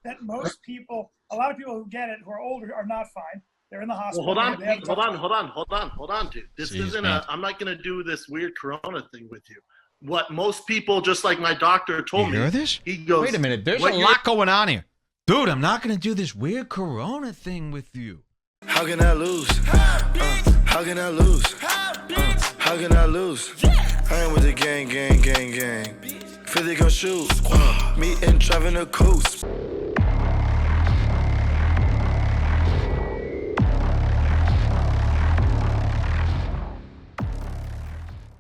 that most people, a lot of people who get it, who are older, are not fine. They're in the hospital. Well, hold on, dude. This isn't I'm not going to do this weird Corona thing with you. What most people, just like my doctor told me. You hear this? He goes, wait a minute. There's a lot going on here. Dude, I'm not going to do this weird Corona thing with you. How can I lose? How can I lose? How can I lose? I am with the gang. Philly gon' shoot. Me and driving a coast.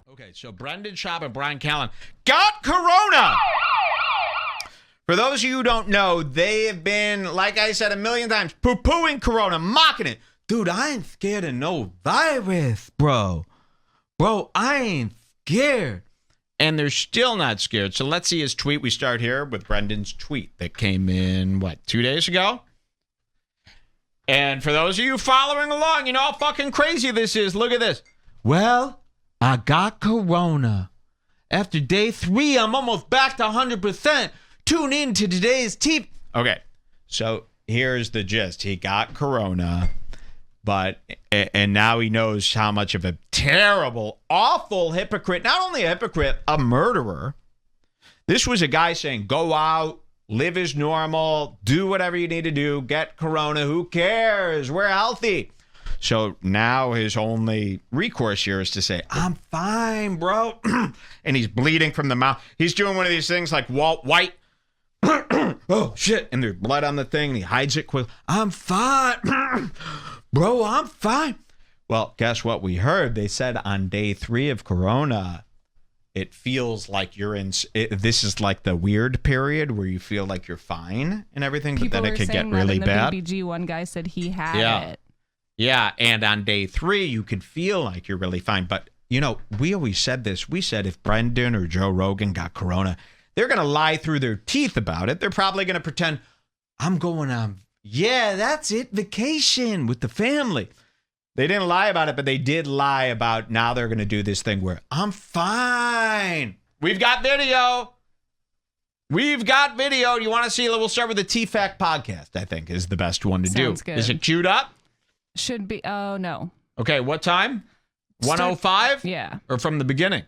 Okay, so Brendan Schaub and Bryan Callen got Corona. For those of you who don't know, they have been, like I said a million times, poo-pooing Corona, mocking it. Dude, I ain't scared of no virus, bro. Bro, I ain't scared. And they're still not scared. So let's see his tweet. We start here with Brendan's tweet that came in, 2 days ago? And for those of you following along, you know how fucking crazy this is. Look at this. Well, I got Corona. After day 3, I'm almost back to 100%. Tune in to today's team. Okay, so here's the gist. He got Corona, and now he knows how much of a terrible, awful hypocrite, not only a hypocrite, a murderer. This was a guy saying, go out, live as normal, do whatever you need to do, get Corona, who cares? We're healthy. So now his only recourse here is to say, I'm fine, bro. And he's bleeding from the mouth. He's doing one of these things like Walt White. Oh, shit. And there's blood on the thing, and he hides it quick. I'm fine. Bro, I'm fine. Well, guess what we heard? They said on day 3 of Corona, it feels like you're in, this is like the weird period where you feel like you're fine and everything, but then it could get really bad. In the BBG, one guy said he had it. Yeah, and on day 3, you could feel like you're really fine. But, you know, we always said this. We said if Brendan or Joe Rogan got Corona, they're going to lie through their teeth about it. They're probably going to pretend, I'm going on, yeah, that's it, vacation with the family. They didn't lie about it, but they did lie about now they're going to do this thing where I'm fine. We've got video. Do you want to see? We'll start with the T-Fact podcast, I think, is the best one to Sounds do. Good. Is it queued up? Should be. Oh, no. Okay, what time? 1:05? Yeah. Or from the beginning?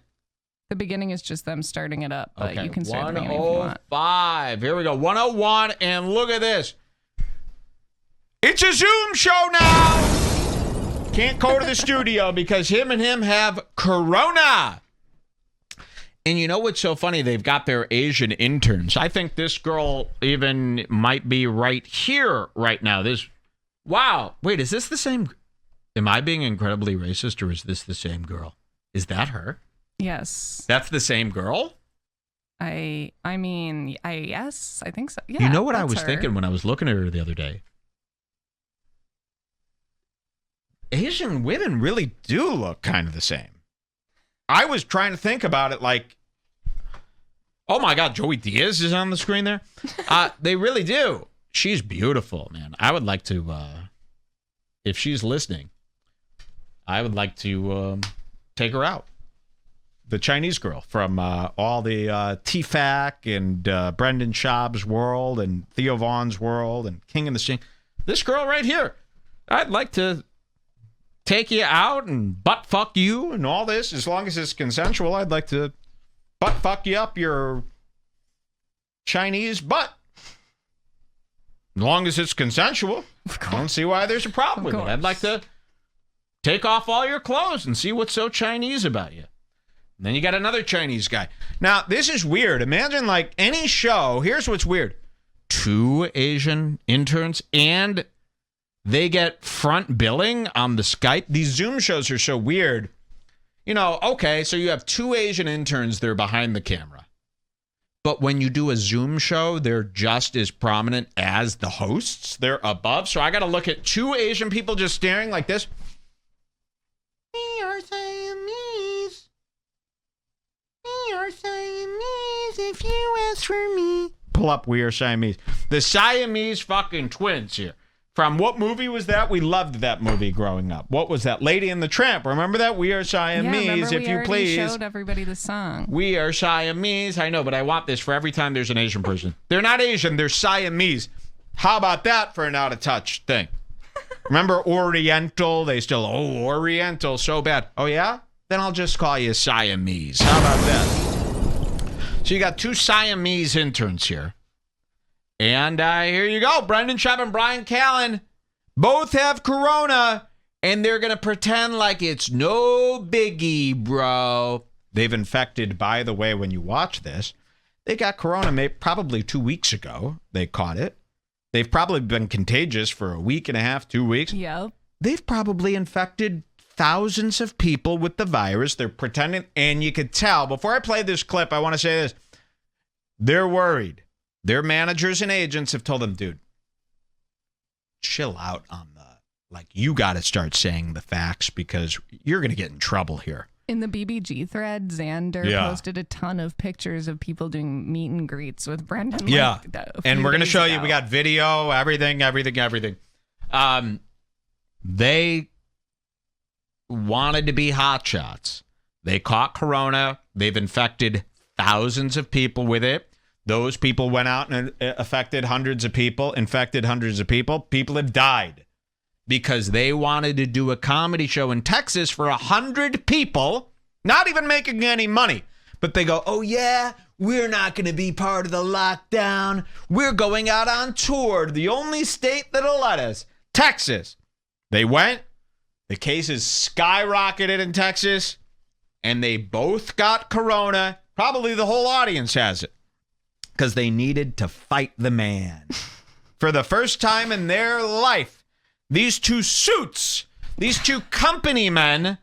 The beginning is just them starting it up, but okay. you can start the beginning if you want. 1:05. Here we go. 1:01, and look at this. It's a Zoom show now. Can't go to the studio because him have Corona. And you know what's so funny? They've got their Asian interns. I think this girl even might be right here right now. Wow. Wait, is this the same? Am I being incredibly racist, or is this the same girl? Is that her? Yes. That's the same girl? Yes, I think so. Yeah. You know what I was thinking when I was looking at her the other day? Asian women really do look kind of the same. I was trying to think about it like, oh my God, Joey Diaz is on the screen there. They really do. She's beautiful, man. I would like to, if she's listening, I would like to take her out. The Chinese girl from all the T-Fac and Brendan Schaub's world and Theo Vaughn's world and King and the Sting. This girl right here. I'd like to take you out and butt fuck you and all this. As long as it's consensual, I'd like to butt fuck you up your Chinese butt. As long as it's consensual, I don't see why there's a problem with it. I'd like to take off all your clothes and see what's so Chinese about you. And then you got another Chinese guy. Now, this is weird. Imagine like any show. Here's what's weird. 2 Asian interns and they get front billing on the Skype. These Zoom shows are so weird. You know, okay, so you have 2 Asian interns, they're behind the camera. But when you do a Zoom show, they're just as prominent as the hosts. They're above. So I got to look at 2 Asian people just staring like this. We are Siamese. We are Siamese if you ask for me. Pull up We Are Siamese. The Siamese fucking twins here. From what movie was that? We loved that movie growing up. What was that? Lady and the Tramp. Remember that? We are Siamese, if you please. We showed everybody the song. We are Siamese. I know, but I want this for every time there's an Asian person. They're not Asian. They're Siamese. How about that for an out of touch thing? Remember Oriental? They still, Oriental, so bad. Oh, yeah? Then I'll just call you Siamese. How about that? So you got 2 Siamese interns here. And here you go. Schaub and Bryan Callen both have corona, and they're going to pretend like it's no biggie, bro. They've infected, by the way, when you watch this, they got corona probably 2 weeks ago. They caught it. They've probably been contagious for a week and a half, 2 weeks. Yep. They've probably infected thousands of people with the virus. They're pretending, and you could tell. Before I play this clip, I want to say this. They're worried. Their managers and agents have told them, dude, chill out on you got to start saying the facts because you're going to get in trouble here. In the BBG thread, Xander posted a ton of pictures of people doing meet and greets with Brendan. Yeah. And we're going to show you, we got video, everything. They wanted to be hotshots. They caught corona. They've infected thousands of people with it. Those people went out and infected hundreds of people. People have died because they wanted to do a comedy show in Texas for 100 people, not even making any money. But they go, oh, yeah, we're not going to be part of the lockdown. We're going out on tour. The only state that'll let us, Texas. They went. The cases skyrocketed in Texas, and they both got corona. Probably the whole audience has it. Because they needed to fight the man. For the first time in their life, these 2 suits, these 2 company men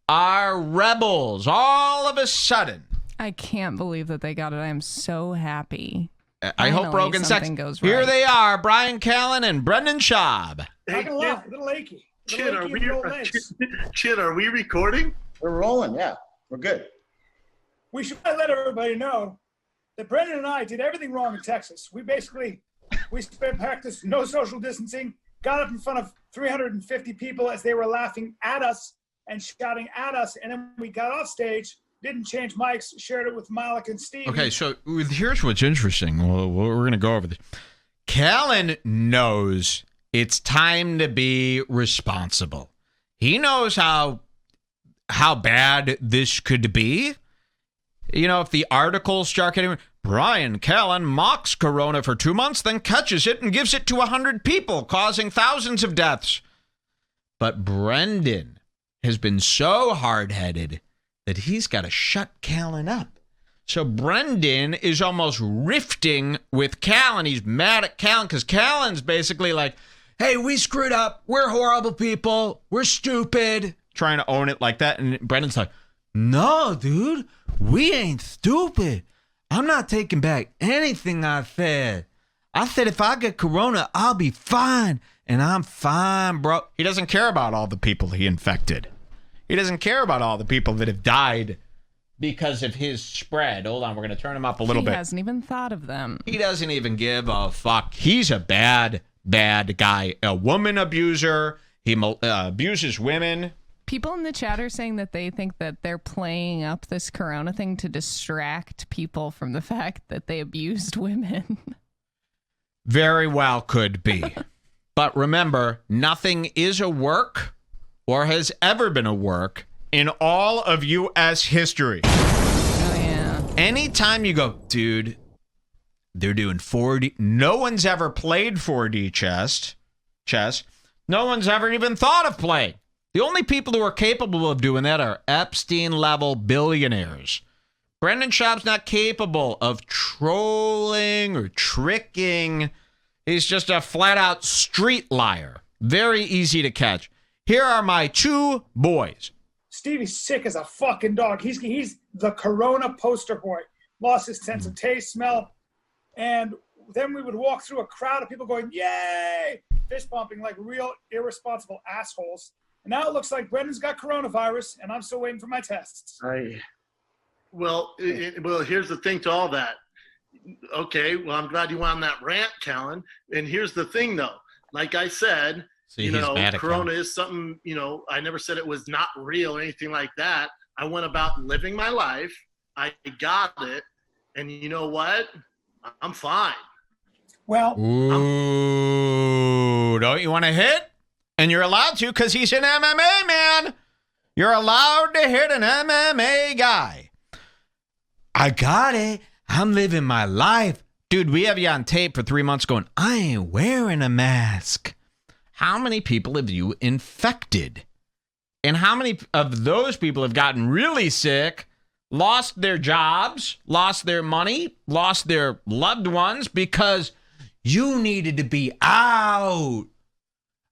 are rebels all of a sudden. I can't believe that they got it. I am so happy. I hope Rogan something goes right. Here they are, Bryan Callen and Schaub. Not gonna lie, a little achy. Chin, are we recording? We're rolling, yeah. We're good. We should let everybody know that Brendan and I did everything wrong in Texas. We practiced no social distancing, got up in front of 350 people as they were laughing at us and shouting at us, and then we got off stage, didn't change mics, shared it with Malik and Steve. Okay, so here's what's interesting. We're going to go over this. Callan knows it's time to be responsible. He knows how bad this could be. You know, if the articles start getting, Bryan Callen mocks corona for 2 months, then catches it and gives it to 100 people, causing thousands of deaths. But Brendan has been so hard-headed that he's got to shut Callan up. So Brendan is almost rifting with Callan. He's mad at Callan because Callan's basically like, hey, we screwed up. We're horrible people. We're stupid. Trying to own it like that. And Brendan's like, no, dude, we ain't stupid. I'm not taking back anything I said. I said if I get corona, I'll be fine. And I'm fine, bro. He doesn't care about all the people he infected. He doesn't care about all the people that have died because of his spread. Hold on, we're going to turn him up a little bit. He hasn't even thought of them. He doesn't even give a fuck. He's a bad guy. A woman abuser. He abuses women. People in the chat are saying that they think that they're playing up this corona thing to distract people from the fact that they abused women. Very well could be. But remember, nothing is a work or has ever been a work in all of U.S. history. Oh, yeah. Anytime you go, dude, they're doing 4D. No one's ever played 4D chess. No one's ever even thought of playing. The only people who are capable of doing that are Epstein-level billionaires. Schaub's not capable of trolling or tricking. He's just a flat-out street liar. Very easy to catch. Here are my 2 boys. Stevie's sick as a fucking dog. He's the corona poster boy. Lost his sense of taste, smell. And then we would walk through a crowd of people going, yay! Fist bumping like real irresponsible assholes. And now it looks like Brendan's got coronavirus, and I'm still waiting for my tests. Well, here's the thing to all that. Okay, well, I'm glad you went on that rant, Callan. And here's the thing, though. Like I said, corona is something, I never said it was not real or anything like that. I went about living my life. I got it. And you know what? I'm fine. Well, ooh, don't you want to hit? And you're allowed to because he's an MMA man. You're allowed to hit an MMA guy. I got it. I'm living my life. Dude, we have you on tape for 3 months going, I ain't wearing a mask. How many people have you infected? And how many of those people have gotten really sick, lost their jobs, lost their money, lost their loved ones because you needed to be out?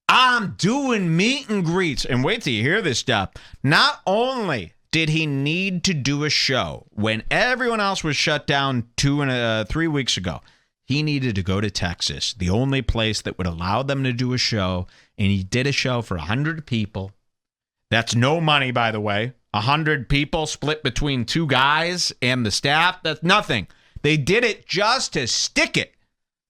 I'm doing meet and greets. And wait till you hear this stuff. Not only did he need to do a show when everyone else was shut down 3 weeks ago, he needed to go to Texas, the only place that would allow them to do a show. And he did a show for 100 people. That's no money, by the way. 100 people split between 2 guys and the staff. That's nothing. They did it just to stick it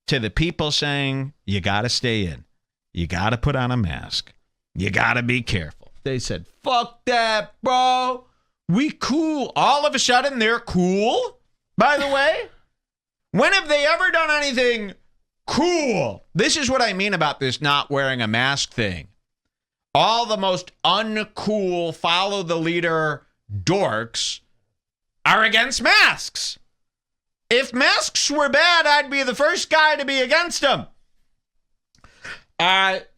to the people saying, you got to stay in. You got to put on a mask. You got to be careful. They said, fuck that, bro. We cool. All of a sudden, they're cool, by the way. When have they ever done anything cool? This is what I mean about this not wearing a mask thing. All the most uncool, follow the leader dorks are against masks. If masks were bad, I'd be the first guy to be against them.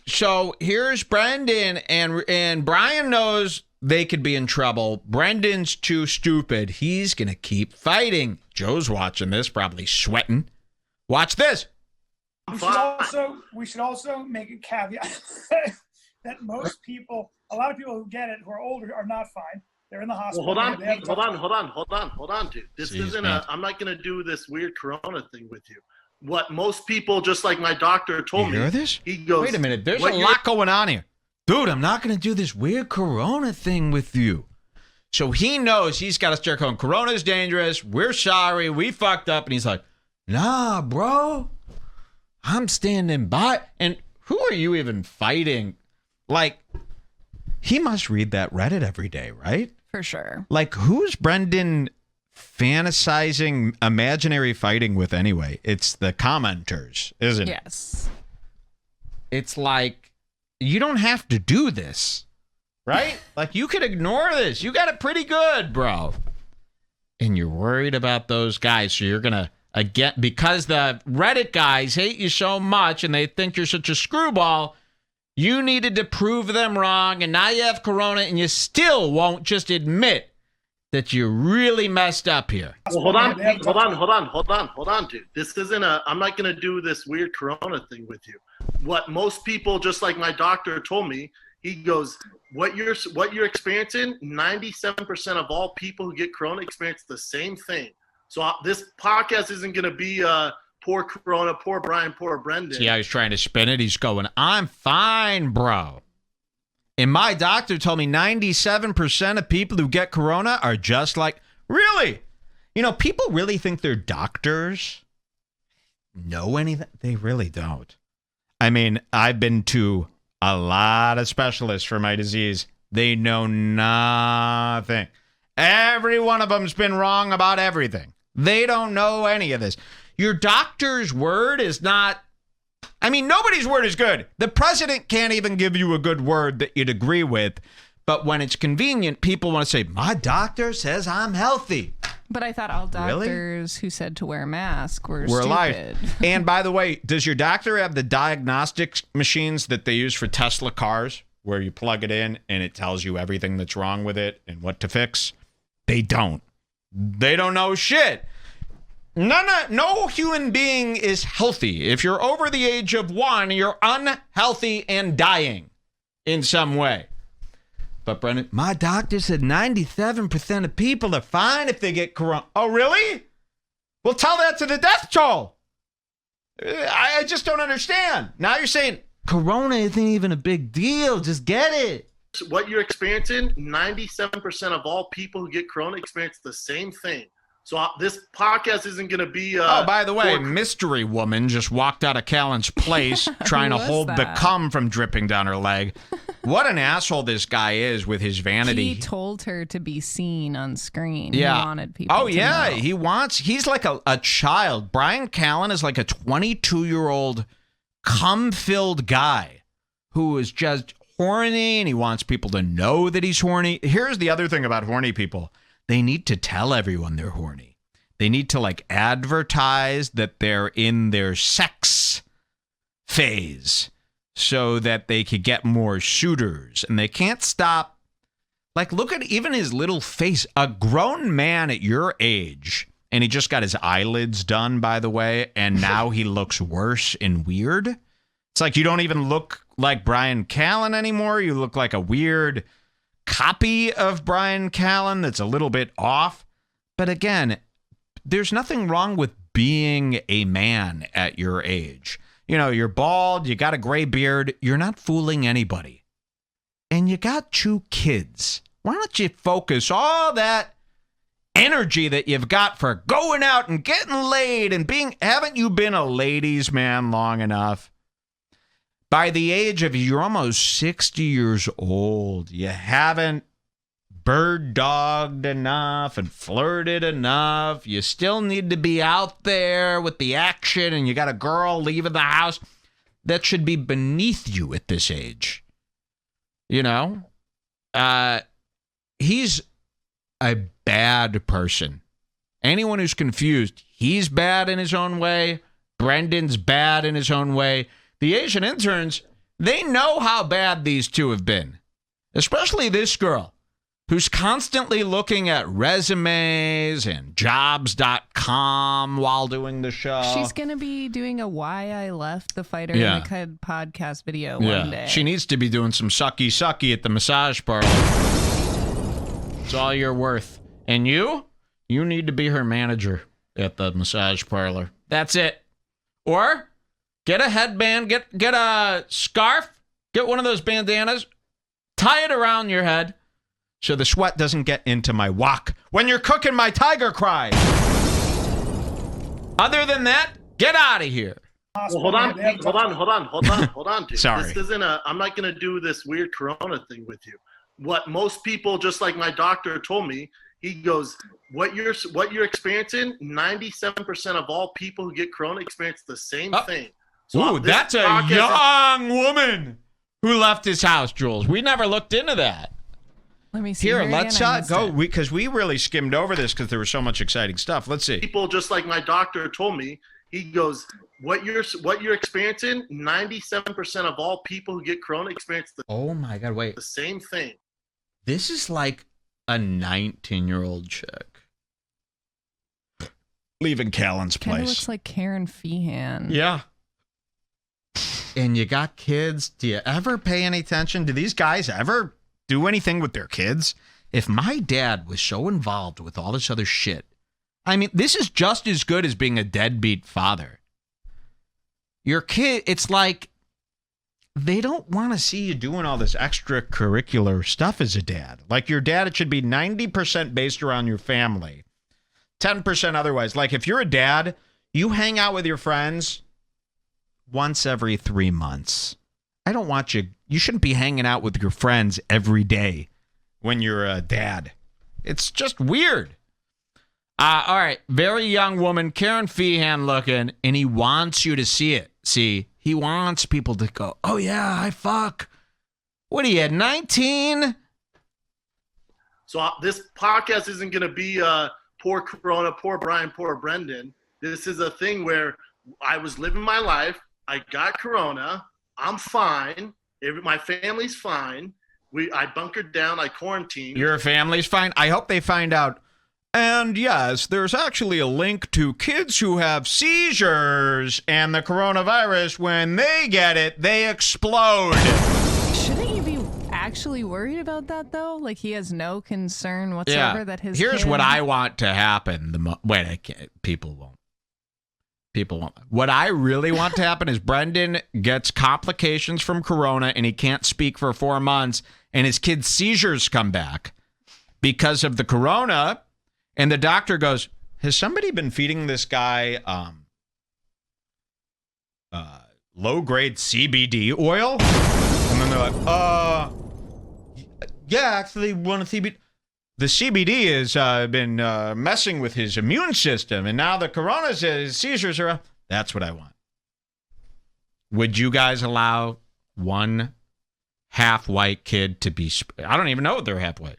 So here's Brendan, and Brian knows they could be in trouble. Brendan's too stupid. He's going to keep fighting. Joe's watching this, probably sweating. Watch this. We should also make a caveat that most people, a lot of people who get it, who are older, are not fine. They're in the hospital. Well, hold on, dude. This isn't I'm not going to do this weird Corona thing with you. What most people, just like my doctor told me. You hear this? He goes, wait a minute. There's a lot going on here. Dude, I'm not going to do this weird Corona thing with you. So he knows he's got to start going, Corona's dangerous. We're sorry. We fucked up. And he's like, nah, bro. I'm standing by. And who are you even fighting? Like, he must read that Reddit every day, right? For sure. Like, who's Brendan fantasizing imaginary fighting with anyway? It's the commenters, isn't it? Yes. It's like, you don't have to do this, right? Like, you could ignore this. You got it pretty good, bro. And you're worried about those guys, so you're going to, again, because the Reddit guys hate you so much and they think you're such a screwball, you needed to prove them wrong, and now you have Corona, and you still won't just admit that you really messed up here. Well, hold on, dude. This isn't I'm not going to do this weird Corona thing with you. What most people, just like my doctor told me, he goes, what you're experiencing, 97% of all people who get Corona experience the same thing. So this podcast isn't going to be poor Corona, poor Brian, poor Brendan. See how he's trying to spin it? He's going, I'm fine, bro. And my doctor told me 97% of people who get Corona are just like, really? You know, people really think their doctors know anything. They really don't. I mean, I've been to a lot of specialists for my disease. They know nothing. Every one of them's been wrong about everything. They don't know any of this. Your doctor's word is not, I mean, nobody's word is good. The president can't even give you a good word that you'd agree with. But when it's convenient, people want to say, my doctor says I'm healthy. But I thought all doctors who said to wear a mask were stupid. Liars. And by the way, does your doctor have the diagnostics machines that they use for Tesla cars, where you plug it in and it tells you everything that's wrong with it and what to fix? They don't. They don't know shit. No human being is healthy. If you're over the age of 1, you're unhealthy and dying in some way. But Brendan, my doctor said 97% of people are fine if they get Corona. Oh, really? Well, tell that to the death toll. I just don't understand. Now you're saying Corona isn't even a big deal. Just get it. What you're experiencing, 97% of all people who get Corona experience the same thing. So this podcast isn't going to be... oh, by the way, mystery woman just walked out of Callan's place trying to hold the cum from dripping down her leg. what an asshole this guy is with his vanity. He told her to be seen on screen. Yeah. He wanted people to know. He's like a child. Bryan Callen is like a 22-year-old cum-filled guy who is just horny, and he wants people to know that he's horny. Here's the other thing about horny people. They need to tell everyone they're horny. They need to like advertise that they're in their sex phase so that they could get more suitors. And they can't stop. Like, look at even his little face. A grown man at your age, and he just got his eyelids done, by the way, and now he looks worse and weird. It's like you don't even look like Bryan Callen anymore. You look like a weird copy of Bryan Callen that's a little bit off. But again, there's nothing wrong with being a man at your age. You know, you're bald, you got a gray beard, you're not fooling anybody. And you got 2 kids. Why don't you focus all that energy that you've got for going out and getting laid and haven't you been a ladies' man long enough? By the age of, you're almost 60 years old, you haven't bird dogged enough and flirted enough. You still need to be out there with the action, and you got a girl leaving the house. That should be beneath you at this age. You know? He's a bad person. Anyone who's confused, he's bad in his own way. Brendan's bad in his own way. The Asian interns, they know how bad these two have been. Especially this girl, who's constantly looking at resumes and jobs.com while doing the show. She's going to be doing a Why I Left the Fighter in the Kid podcast video one day. She needs to be doing some sucky at the massage parlor. It's all you're worth. And you need to be her manager at the massage parlor. That's it. Or get a headband, get a scarf, get one of those bandanas, tie it around your head, so the sweat doesn't get into my wok when you're cooking my tiger cry. Other than that, get out of here. Well, hold on. Dude. Sorry. This isn't I'm not going to do this weird Corona thing with you. What most people, just like my doctor told me, he goes, what you're experiencing, 97% of all people who get Corona experience the same thing. So that's a young woman who left his house, Jules. We never looked into that. Let me see. Here, let's go, because we really skimmed over this because there was so much exciting stuff. Let's see. People, just like my doctor told me, he goes, what you're experiencing, 97% of all people who get Corona experience oh my God, wait. The same thing. This is like a 19-year-old chick leaving Callan's place. Kind of looks like Karen Feehan. Yeah. And you got kids. Do you ever pay any attention? Do these guys ever do anything with their kids? If my dad was so involved with all this other shit, I mean, this is just as good as being a deadbeat father. Your kid, it's like they don't want to see you doing all this extracurricular stuff as a dad. Like your dad, it should be 90% based around your family, 10% otherwise. Like if you're a dad, you hang out with your friends once every 3 months. I don't want you. You shouldn't be hanging out with your friends every day when you're a dad. It's just weird. All right. Very young woman, Karen Feehan looking, and he wants you to see it. See, he wants people to go, oh, yeah, I fuck. What are you, 19? So this podcast isn't going to be poor Corona, poor Brian, poor Brendan. This is a thing where I was living my life. I got Corona. I'm fine. My family's fine. I bunkered down. I quarantined. Your family's fine? I hope they find out. And yes, there's actually a link to kids who have seizures and the coronavirus. When they get it, they explode. Shouldn't you be actually worried about that, though? Like, he has no concern whatsoever that his Here's kid... what I want to happen. Wait, I can't. People won't. What I really want to happen is Brendan gets complications from corona and he can't speak for 4 months and his kid's seizures come back because of the corona. And the doctor goes, has somebody been feeding this guy low-grade CBD oil? And then and they're like, yeah, actually, one of CBD. The CBD has been messing with his immune system, and now the corona seizures are. That's what I want. Would you guys allow one half-white kid to be? I don't even know if they're half-white.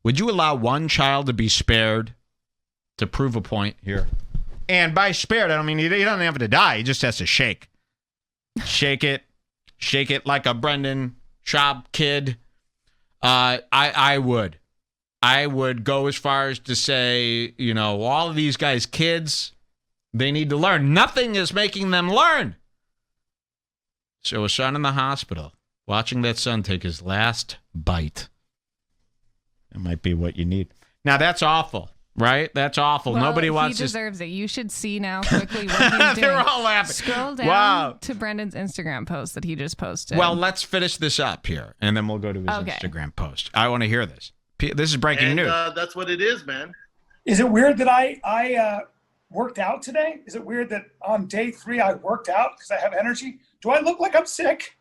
Would you allow one child to be spared to prove a point here? And by spared, I don't mean he doesn't have to die. He just has to shake. Shake it like a Brendan Schaub kid. I would go as far as to say, you know, all of these guys' kids, they need to learn. Nothing is making them learn. So a son in the hospital, watching that son take his last bite. That might be what you need. Now, that's awful, right? That's awful. Well, nobody wants he deserves it. You should see now quickly what he's doing. They're all laughing. Scroll down to Brendan's Instagram post that he just posted. Well, let's finish this up here, and then we'll go to his Instagram post. I want to hear this. This is breaking news. That's what it is, man. Is it weird that I worked out today? Is it weird that on day 3 I worked out because I have energy? Do I look like I'm sick?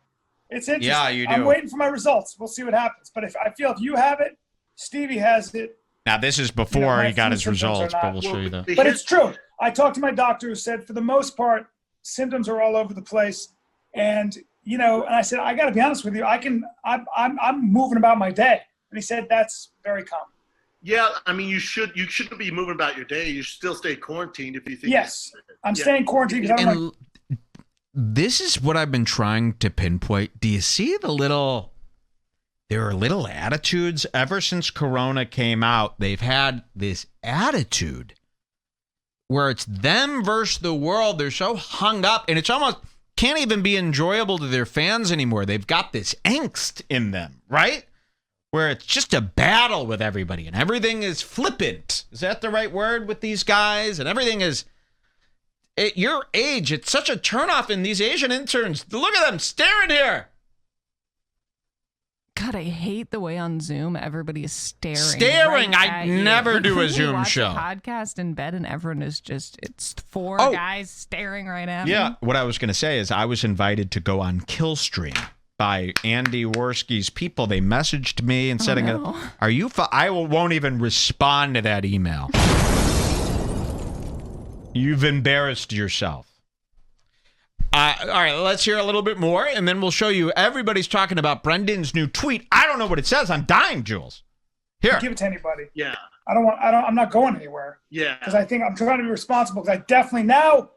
It's interesting. Yeah, you do. I'm waiting for my results. We'll see what happens. But if you have it, Stevie has it. Now, this is before he got his results, but we'll show you that. But it's true. I talked to my doctor who said, for the most part, symptoms are all over the place. And, you know, and I said, I got to be honest with you. I'm moving about my day. And he said, that's very common. Yeah, I mean, you shouldn't be moving about your day. You should still stay quarantined if you think. Yes, I'm staying quarantined because I'm like. This is what I've been trying to pinpoint. Do you see there are little attitudes ever since Corona came out? They've had this attitude where it's them versus the world. They're so hung up, and it's almost can't even be enjoyable to their fans anymore. They've got this angst in them, right? Where it's just a battle with everybody, and everything is flippant. Is that the right word with these guys? And everything is, at your age, it's such a turnoff in these Asian interns. Look at them staring here. God, I hate the way on Zoom everybody is staring. Staring. Right I never do a Zoom show. Podcast in bed and everyone is it's 4 guys staring right at me. Yeah. What I was going to say is I was invited to go on Killstream by Andy Worski's people. They messaged me and said, "Are you?" I won't even respond to that email. You've embarrassed yourself. All right, let's hear a little bit more, and then we'll show you. Everybody's talking about Brendan's new tweet. I don't know what it says. I'm dying, Jules. Here. Give it to anybody. Yeah. I'm not going anywhere. Yeah. Because I think I'm trying to be responsible. Because I definitely now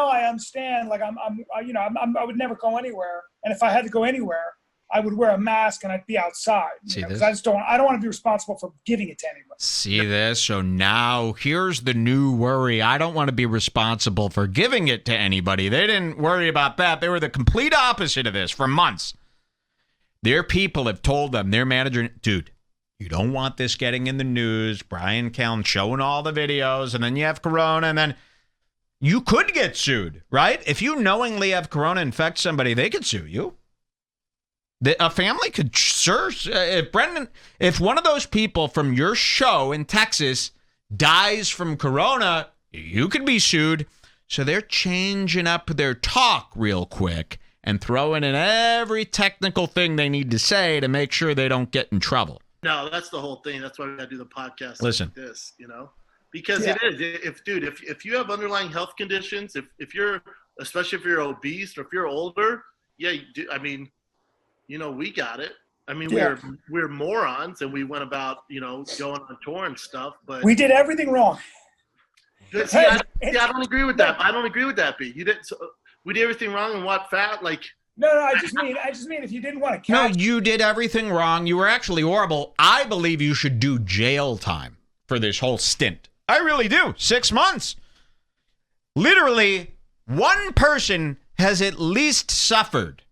I understand. Like I would never go anywhere, and if I had to go anywhere, I would wear a mask and I'd be outside. Because I don't want to be responsible for giving it to anyone. See this? So now here's the new worry. I don't want to be responsible for giving it to anybody. They didn't worry about that. They were the complete opposite of this for months. Their people have told them, their manager, dude, you don't want this getting in the news. Bryan Callen showing all the videos, and then you have Corona, and then you could get sued, right? If you knowingly have Corona infect somebody, they could sue you. A family could search. If one of those people from your show in Texas dies from Corona, you could be sued. So they're changing up their talk real quick and throwing in every technical thing they need to say to make sure they don't get in trouble. No, that's the whole thing. That's why we got to do the podcast Listen. like this, you know? Because it is. If you have underlying health conditions, if you're, especially if you're obese or if you're older, yeah, I mean, you know, we got it. I mean, we're morons, and we went about, you know, going on tour and stuff. But we did everything wrong. See, I don't agree with that. I don't agree with that, B. You did. So we did everything wrong, and what fat? Like. No. I just mean if you didn't want to catch. No, you did everything wrong. You were actually horrible. I believe you should do jail time for this whole stint. I really do. 6 months. Literally, one person has at least suffered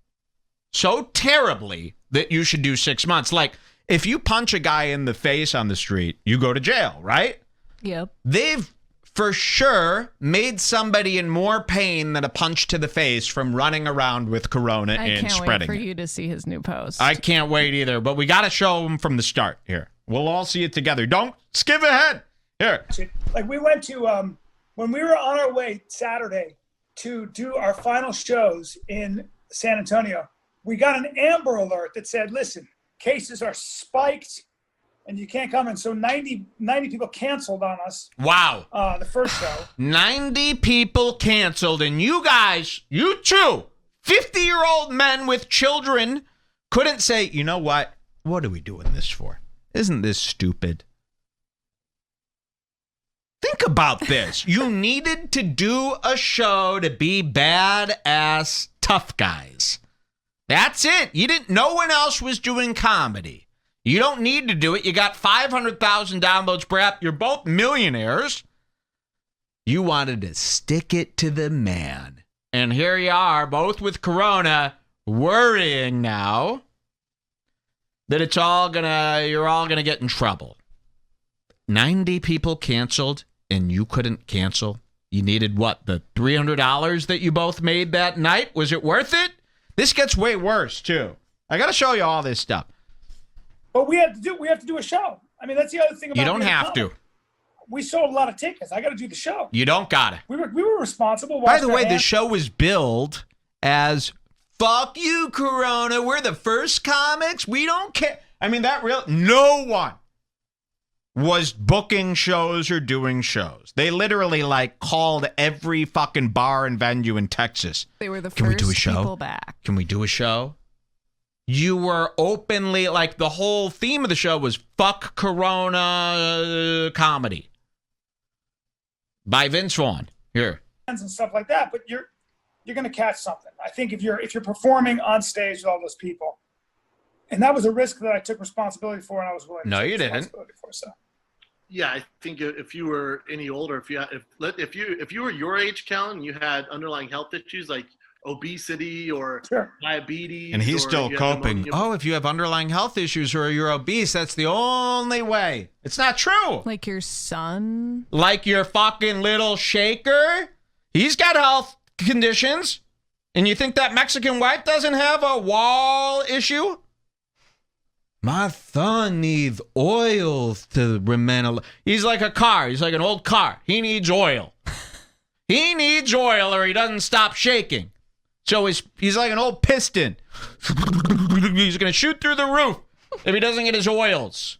so terribly that you should do 6 months. Like, if you punch a guy in the face on the street, you go to jail, right? Yep. They've for sure made somebody in more pain than a punch to the face from running around with Corona and spreading it. I can't wait for you to see his new post. I can't wait either, but we got to show him from the start here. We'll all see it together. Don't skip ahead. Here. Like, we went to, when we were on our way Saturday to do our final shows in San Antonio, we got an Amber Alert that said, listen, cases are spiked and you can't come in. So 90 people canceled on us. Wow. The first show. 90 people canceled, and you guys, you two, 50-year-old men with children couldn't say, you know what? What are we doing this for? Isn't this stupid? Think about this. You needed to do a show to be badass tough guys. That's it. No one else was doing comedy. You don't need to do it. You got 500,000 downloads per app. You're both millionaires. You wanted to stick it to the man. And here you are, both with Corona, worrying now that you're all gonna get in trouble. 90 people canceled, and you couldn't cancel. You needed what? The $300 that you both made that night? Was it worth it? This gets way worse too. I gotta show you all this stuff. But we have to do a show. I mean, that's the other thing about You don't have to. We sold a lot of tickets. I got to do the show. You don't gotta. We were responsible. By the way, the show was billed as "fuck you, Corona. We're the first comics. We don't care." I mean, no one was booking shows or doing shows. They literally called every fucking bar and venue in Texas. They were the Can we first do a show? people back. Can we do a show? You were openly, the whole theme of the show was "fuck Corona comedy" by Vince Vaughn. Here. And stuff like that, but you're going to catch something. I think if you're performing on stage with all those people, and that was a risk that I took responsibility for, and I was willing to take responsibility for. So. Yeah, I think if you were any older, if you were your age, Callan, you had underlying health issues like obesity or diabetes, and he's still coping. Oh, if you have underlying health issues or you're obese, that's the only way. It's not true. Like your son? Like your fucking little shaker? He's got health conditions. And you think that Mexican wife doesn't have a wall issue? My son needs oil to remain. He's like a car. He's like an old car. He needs oil. He needs oil or he doesn't stop shaking. So he's like an old piston. He's going to shoot through the roof if he doesn't get his oils.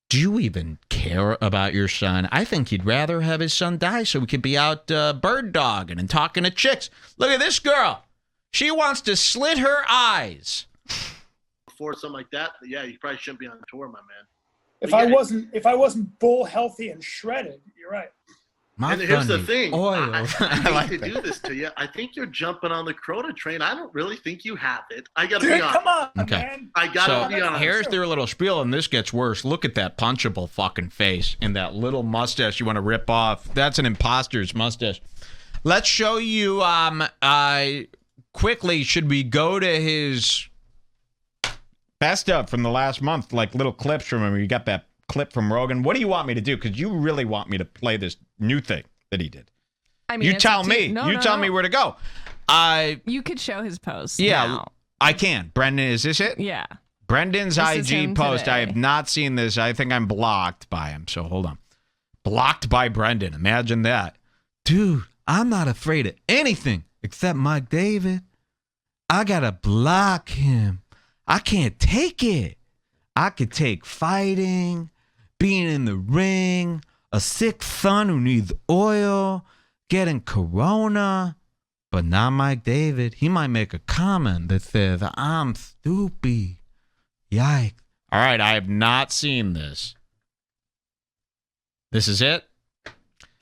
Do you even care about your son? I think he'd rather have his son die so he could be out bird dogging and talking to chicks. Look at this girl. She wants to slit her eyes. Before something like that, yeah, you probably shouldn't be on tour, my man. If I wasn't bull healthy and shredded, you're right. And here's the thing. Oil. I hate to do this to you. I think you're jumping on the Corona train. I don't really think you have it. I got to be honest. Come on, okay. man. I got to be honest. Here's their little spiel, and this gets worse. Look at that punchable fucking face and that little mustache you want to rip off. That's an imposter's mustache. Let's show you quickly. Should we go to his best of from the last month, little clips from him? You got that clip from Rogan. What do you want me to do? Because you really want me to play this new thing that he did. I mean, you tell me. Tell me where to go. You could show his post. Yeah, now. I can. Brendan, is this it? Yeah. Brendan's IG post. Today. I have not seen this. I think I'm blocked by him. So hold on. Blocked by Brendan. Imagine that. Dude, I'm not afraid of anything except Mike David. I got to block him. I can't take it. I could take fighting, being in the ring, a sick son who needs oil, getting Corona, but not Mike David. He might make a comment that says, "I'm stupid." Yikes. All right, I have not seen this. This is it?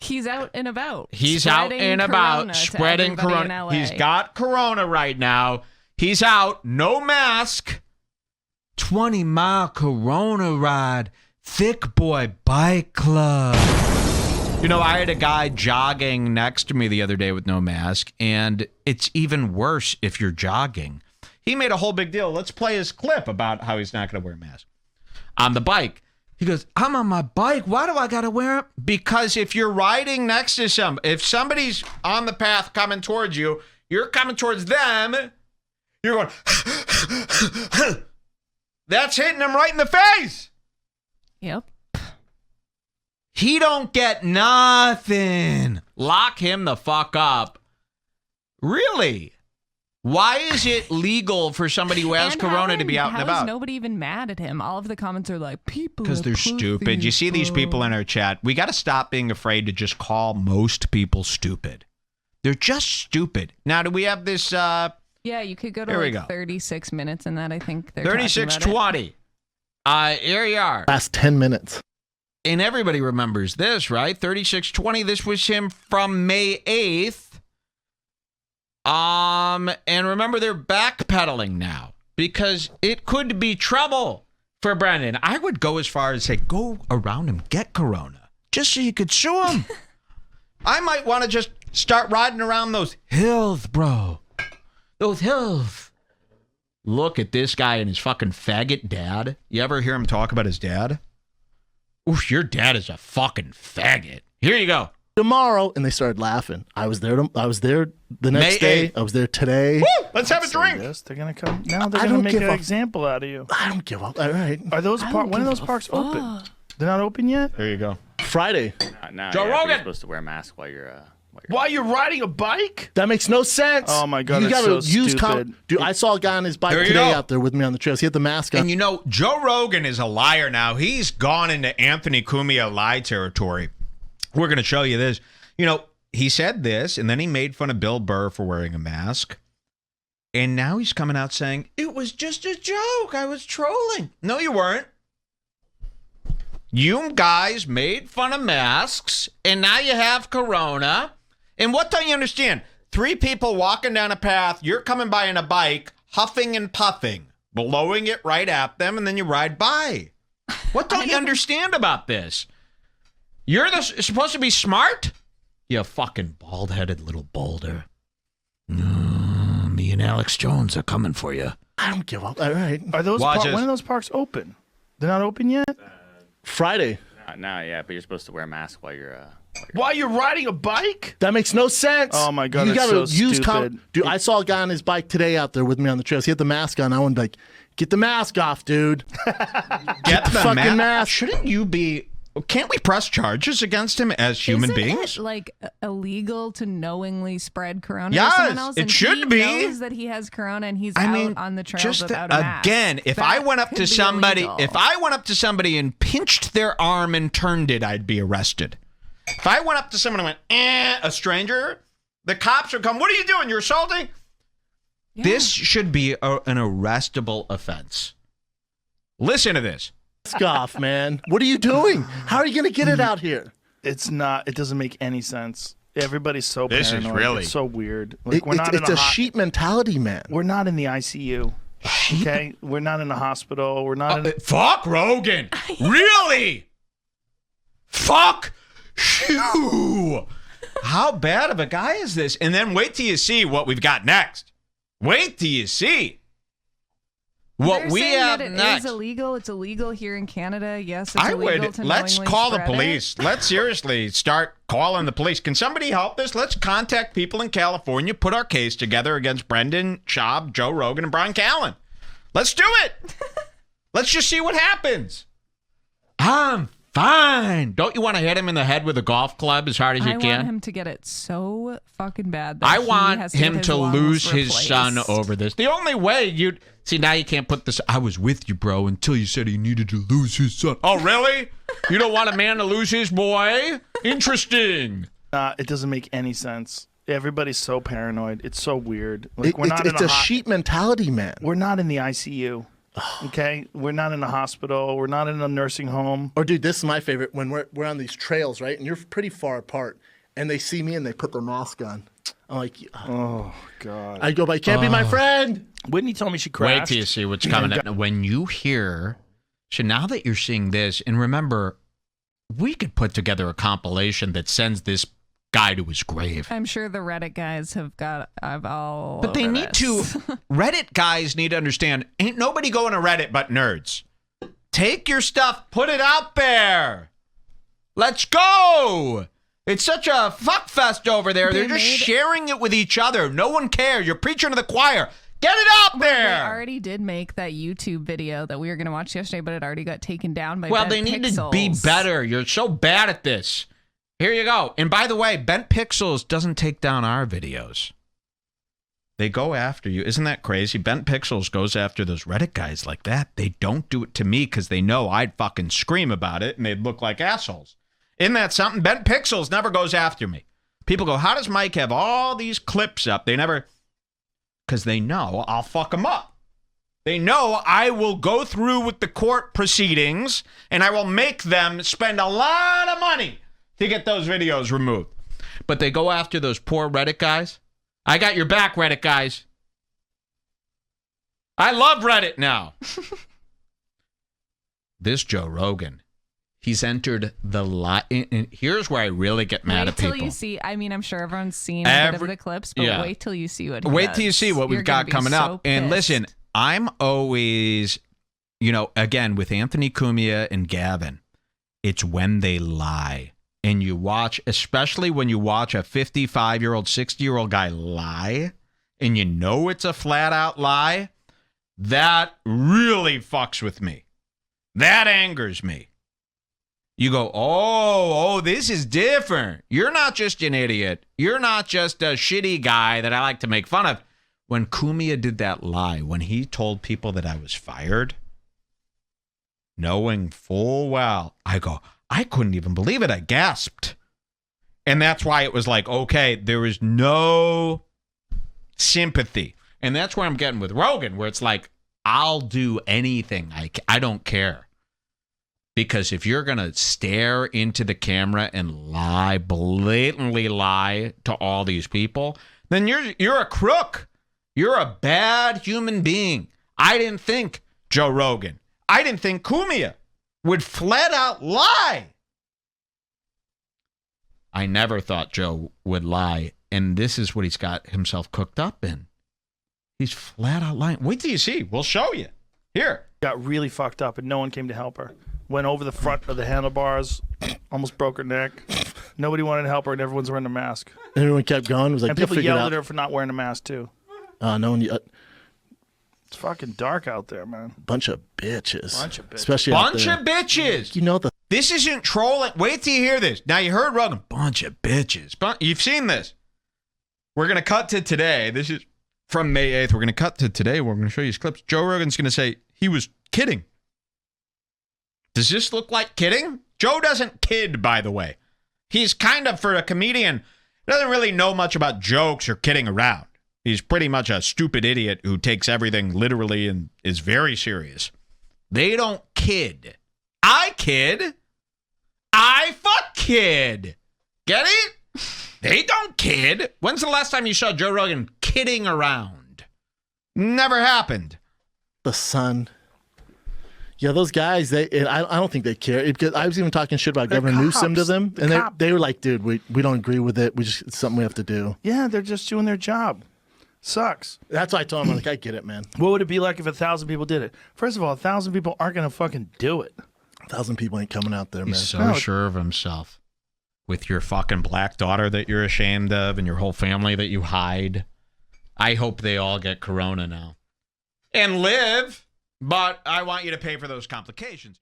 He's out and about. He's out and about spreading Corona. He's got Corona right now. He's out, no mask. 20-mile Corona ride. Thick Boy Bike Club. You know, I had a guy jogging next to me the other day with no mask, and it's even worse if you're jogging. He made a whole big deal. Let's play his clip about how he's not going to wear a mask. On the bike. He goes, I'm on my bike. Why do I got to wear it? Because if you're riding next to if somebody's on the path coming towards you, you're coming towards them, you're going, that's hitting them right in the face. Yep. He don't get nothing. Lock him the fuck up. Really? Why is it legal for somebody who has corona to be out and about? How is nobody even mad at him? All of the comments are like, people because they're stupid. You see these people in our chat. We got to stop being afraid to just call most people stupid. They're just stupid. Now, do we have this? Yeah, you could go to 36 minutes in that. I think they're 36:20. Here you are. Last 10 minutes. And everybody remembers this, right? 36:20. This was him from May 8th. And remember, they're backpedaling now because it could be trouble for Brendan. I would go as far as say, go around him, get corona, just so you could sue him. I might want to just start riding around those hills, bro. Those hills. Look at this guy and his fucking faggot dad. You ever hear him talk about his dad? Oof, your dad is a fucking faggot. Here you go. Tomorrow, and they started laughing. I was there the next day. I was there today. Woo! Let's have a drink. Yes, they're gonna come now. They're gonna make an example out of you. I don't give up. All right. Are those when are those parks open? They're not open yet. There you go. Friday. No, Joe Rogan. You're supposed to wear a mask while you're While you're riding a bike? That makes no sense. Oh my god, you that's gotta so use stupid. Dude, I saw a guy on his bike today out there with me on the trails. He had the mask on. And you know, Joe Rogan is a liar now. He's gone into Anthony Cumia lie territory. We're going to show you this. You know, he said this, and then he made fun of Bill Burr for wearing a mask. And now he's coming out saying, it was just a joke. I was trolling. No, you weren't. You guys made fun of masks, and now you have corona. And what don't you understand? 3 people walking down a path, you're coming by on a bike, huffing and puffing, blowing it right at them, and then you ride by. What don't you understand about this? You're supposed to be smart? You fucking bald-headed little boulder. Me and Alex Jones are coming for you. I don't give up. All right. Are those when are those parks open? They're not open yet? Friday. No, yeah, but you're supposed to wear a mask while you're While you're riding a bike? That makes no sense. Oh my god, you that's gotta so use stupid. Dude, I saw a guy on his bike today out there with me on the trails. He had the mask on. I wanted to like, get the mask off, dude. Get the fucking mask. Shouldn't you be? Can't we press charges against him as human beings? Isn't it, like, illegal to knowingly spread corona Yes, to someone else? it And should be. He knows that he has corona and he's out on the trails without a mask. Again, if I went up to somebody, and pinched their arm and turned it, I'd be arrested. If I went up to someone and went, a stranger, the cops would come. What are you doing? You're assaulting. Yeah. This should be an arrestable offense. Listen to this. Mask off, man. What are you doing? How are you going to get it out here? It's not. It doesn't make any sense. Everybody's so paranoid. This is really it's so weird. Like, it's a sheep mentality, man. We're not in the ICU. Okay, we're not in the hospital. We're not. Fuck Rogan. Really? Fuck you. How bad of a guy is this? And then wait till you see what we've got next. Wait till you see what we have next. It is illegal. It's illegal here in Canada. Yes, it's illegal to let's knowingly call the spread police. it. Let's seriously start calling the police. Can somebody help us? Let's contact people in California, put our case together against Brendan Schaub, Joe Rogan, and Bryan Callen. Let's do it. Let's just see what happens. I'm fine. Don't you want to hit him in the head with a golf club as hard as you can? I want him to get it so fucking bad. That I want him to lose his son over this. The only way you'd see, now you can't put this. I was with you, bro, until you said he needed to lose his son. Oh, really? You don't want a man to lose his boy? Interesting. It doesn't make any sense. Everybody's so paranoid. It's so weird. Like, it's a sheep mentality, man. We're not in the ICU. Okay, we're not in a hospital. We're not in a nursing home. Or, dude, this is my favorite. When we're on these trails, right, and you're pretty far apart, and they see me and they put their mask on. I'm like, oh god. I go, but you can't be my friend. Whitney told me she crashed. Wait till you see what's coming up. When you hear, so now that you're seeing this, and remember, we could put together a compilation that sends this guy to his grave. I'm sure the Reddit guys have got all. But they need to. Reddit guys need to understand. Ain't nobody going to Reddit but nerds. Take your stuff, put it out there. Let's go. It's such a fuck fest over there. They're just sharing it with each other. No one cares. You're preaching to the choir. Get it out there. They already did make that YouTube video that we were going to watch yesterday, but it already got taken down by Well, Bent they need Pixels. to be better. You're so bad at this. Here you go. And by the way, Bent Pixels doesn't take down our videos. They go after you. Isn't that crazy? Bent Pixels goes after those Reddit guys like that. They don't do it to me because they know I'd fucking scream about it and they'd look like assholes. Isn't that something? Bent Pixels never goes after me. People go, how does Mike have all these clips up? They never, because they know I'll fuck them up. They know I will go through with the court proceedings and I will make them spend a lot of money to get those videos removed. But they go after those poor Reddit guys. I got your back, Reddit guys. I love Reddit now. This Joe Rogan, he's entered the lie. Here's where I really get mad at people. Wait till you see. I mean, I'm sure everyone's seen a bit of the clips, but wait till you see what he Wait does. till you see what we've got coming up. And listen, I'm always, again, with Anthony Cumia and Gavin, it's when they lie. And you watch, especially when you watch a 55-year-old, 60-year-old guy lie, and you know it's a flat-out lie, that really fucks with me. That angers me. You go, oh, this is different. You're not just an idiot. You're not just a shitty guy that I like to make fun of. When Cumia did that lie, when he told people that I was fired, knowing full well, I go, I couldn't even believe it. I gasped. And that's why it was like, okay, there was no sympathy. And that's where I'm getting with Rogan, where it's like, I'll do anything. I don't care. Because if you're going to stare into the camera and lie, blatantly lie to all these people, then you're a crook. You're a bad human being. I didn't think Joe Rogan. I didn't think Cumia would flat out lie. I never thought Joe would lie, and this is what he's got himself cooked up in. He's flat out lying. Wait till you see. We'll show you. Here. Got really fucked up, and no one came to help her. Went over the front of the handlebars, almost broke her neck. Nobody wanted to help her, and everyone's wearing a mask. Everyone kept going. It was like, and people yelled at her for not wearing a mask, too. No one... It's fucking dark out there, man. Bunch of bitches. Especially bunch of bitches. This isn't trolling. Wait till you hear this. Now you heard Rogan. Bunch of bitches. You've seen this. We're going to cut to today. This is from May 8th. We're going to cut to today. We're going to show you his clips. Joe Rogan's going to say he was kidding. Does this look like kidding? Joe doesn't kid, by the way. He's kind of, for a comedian, doesn't really know much about jokes or kidding around. He's pretty much a stupid idiot who takes everything literally and is very serious. They don't kid. I kid. I fuck kid. Get it? They don't kid. When's the last time you saw Joe Rogan kidding around? Never happened. The Sun. Yeah, those guys, I don't think they care. I was even talking shit about Governor Newsom to them, and they were like, dude, we don't agree with it. It's something we have to do. Yeah, they're just doing their job. Sucks. That's why I told him, like, I get it, man. What would it be like if 1,000 people did it? First of all, 1,000 people aren't going to fucking do it. 1,000 people ain't coming out there, man. He's so sure of himself. With your fucking black daughter that you're ashamed of and your whole family that you hide. I hope they all get corona now. And live, but I want you to pay for those complications.